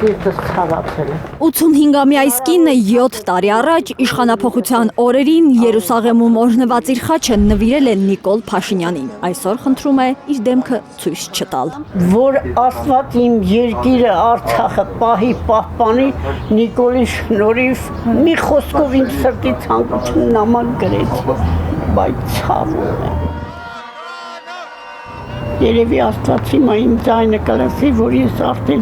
սիրտս ցավացել է։ 85-ամյա այս կինը 7 տարի առաջ իշխանափոխության օրերին Երուսաղեմում օրհնված իր խաչը նվիրել է Նիկոլ Փաշինյանին։ Այսօր խնդրում է իր դեմքը ցույց չտալ։ Որ Աստված իմ երկիրը Արցախը պահի պահպանի Նիկոլի շնորհիվ մի խոսքով իմ սրտի ցանկությունն նման գրեց, բայց ցավում է։ Երևի Աստված հիմա իմ ձայնը կլսի, որ ես արդեն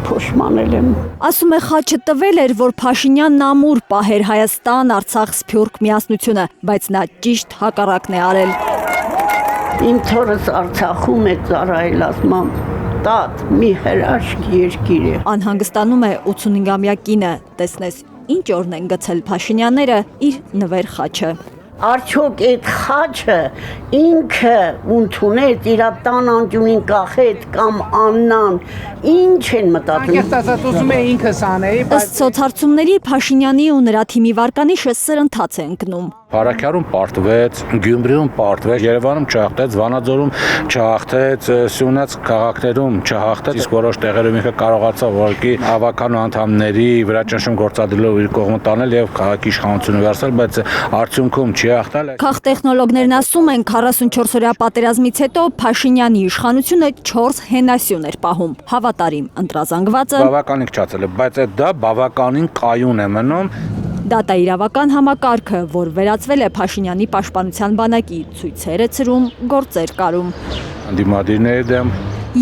փոշմանել եմ։ Ասում է խաչը տվել էր, որ Փաշինյանն ամուր պահեր Հայաստան, Արցախ, Սփյուռք միասնությունը, բայց նա ճիշտ հակառակն է արել։ Իմ թորս Արցախում է ծառայել, ասում եմ, տատ մի հրաշք երկիր է։ Անհանգստանում է 85-ամյա կինը, տեսնես ինչ օրն են գցել Փաշինյանները իր նվեր խաչը։ Արդյոք այդ խաչը ինքը ընդունեց իր տան անջունին կախեց կամ Աննան ինչ են մտածում։ Անկեղծ ուզում է ինքս անել, Ըստ սոցհարցումների Փաշինյանի ու նրա թիմի վարկանիշը սրընթաց է ընկնում։ Փարաքյարում պարտվեց, Գյումրիում պարտվեց, Երևանում չհաղթեց, Վանաձորում չհաղթեց, Սյունյաց քաղաքներում չհաղթեց, իսկ որոշ տեղերում ինքը կարողացավ ուղղակի ավականու անդամների վրա ճնշում գործադրելով իր կողմը տանել եւ քաղաքի իշխանությունը վերցնել, բայց արդյունքում չի հաղթել։ Քաղտեխնոլոգներն ասում են 44-օրյա պատերազմից հետո Փաշինյանի իշխանությունը 4 հենասյուն էր պահում։ Հավատարիմ ընտրազանգվածը բավականին քչացել է, բայց դա բավականին կայուն է մնում։ Դատաիրավական համակարգը, որ վերածվել է Փաշինյանի պաշտպանության բանակի, ցույցեր է ցրում, գործեր կարում։ Անդիմադիրների դեմ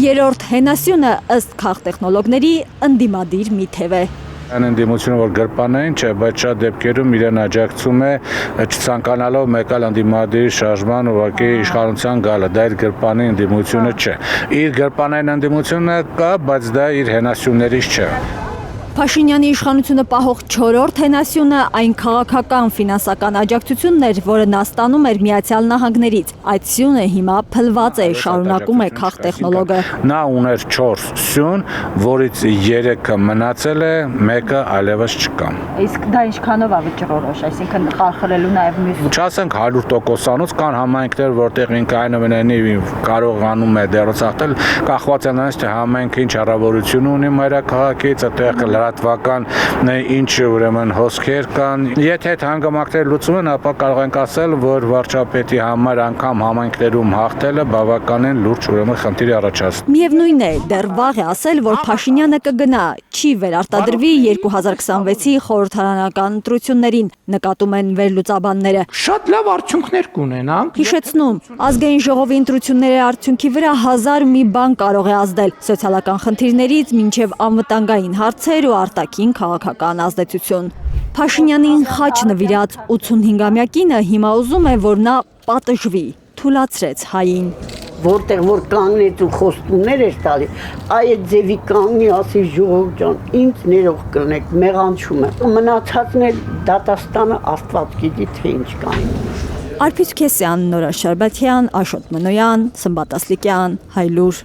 Երրորդ հենասյունը ըստ քաղտեխնոլոգների ընդդիմադիր մի թև է։ Այն ընդդիմությունը, որ գրպանային չէ, բայց շատ դեպքերում իրեն աջակցում է չցանկանալով մեկ այլ ընդդիմադիր շարժման ուղղակի իշխանության գալը, դա իր գրպանի ընդդիմությունը չէ։ Իր գրպանային ընդդիմությունը կա, բայց դա իր հենասյուններից չէ։ Փաշինյանի իշխանությունը պահող 4-րդ հենասյունը այն քաղաքական ֆինանսական աջակցությունն էր, որը նա ստանում էր Միացյալ Նահանգներից։ Այդ սյունը հիմա փլված է, շարունակում է քաղտեխնոլոգը։ Նա ուներ 4 սյուն, որից 3-ը մնացել է, մեկը այլևս չկա։ Իսկ դա ինչքանով է վճռորոշ, այսինքն խարխլելու նաև մյուս։ Չասենք 100%-անոց կան համայնքներ, որտեղ ինքը այնուամենայնիվ կարողանում է դերոցախտել, կախված է նրանից, թե համայնքը ինչ հեռավորություն ունի մայրաքաղաքից, այդտեղ լրատվական ինչ ուրեմն հոսքեր կան։ Եթե այդ հանգամանքները լուծում են, ապա կարող ենք ասել, որ վարչապետի համար անգամ համայնքներում հաղթելը բավականին լուրջ ուրեմն խնդիր է առաջացնում։ Միևնույն է, դեռ վաղ է ասել, որ Փաշինյանը կգնա, չի վերարտադրվի 2026-ի խորհրդարանական ընտրություններին, նկատում են վերլուծաբանները։ շատ լավ արդյունքներ կունենանք։ Հիշեցնում, ազգային ժողովի ընտրությունների արդյունքի վրա 1000 մի բան կարող է ազդել, սոցիալական խնդիրներից մինչև անվտանգային հարցեր ու արտաքին քաղաքական ազդեցություն։ Փաշինյանին խաչ նվիրած 85-ամյա կինը հիմա ուզում է, որ նա պատժվի, թուլացրեց հային։ Որտեղ որ կանգնեց ու խոստումներ էր տալի, այդ ձևի կանգնի, ասի ժողով ջան, ինձ ներող կլնեք, մեղանչում է։ Մնացածն էլ դատաստանը Աստված գիտի, թե ինչ կանի։ Արփիկ Քեսյան, Նորա Շարբաթյան, Աշոտ Մնոյան, Սմբատ Ասլիկյան, Հայլուր։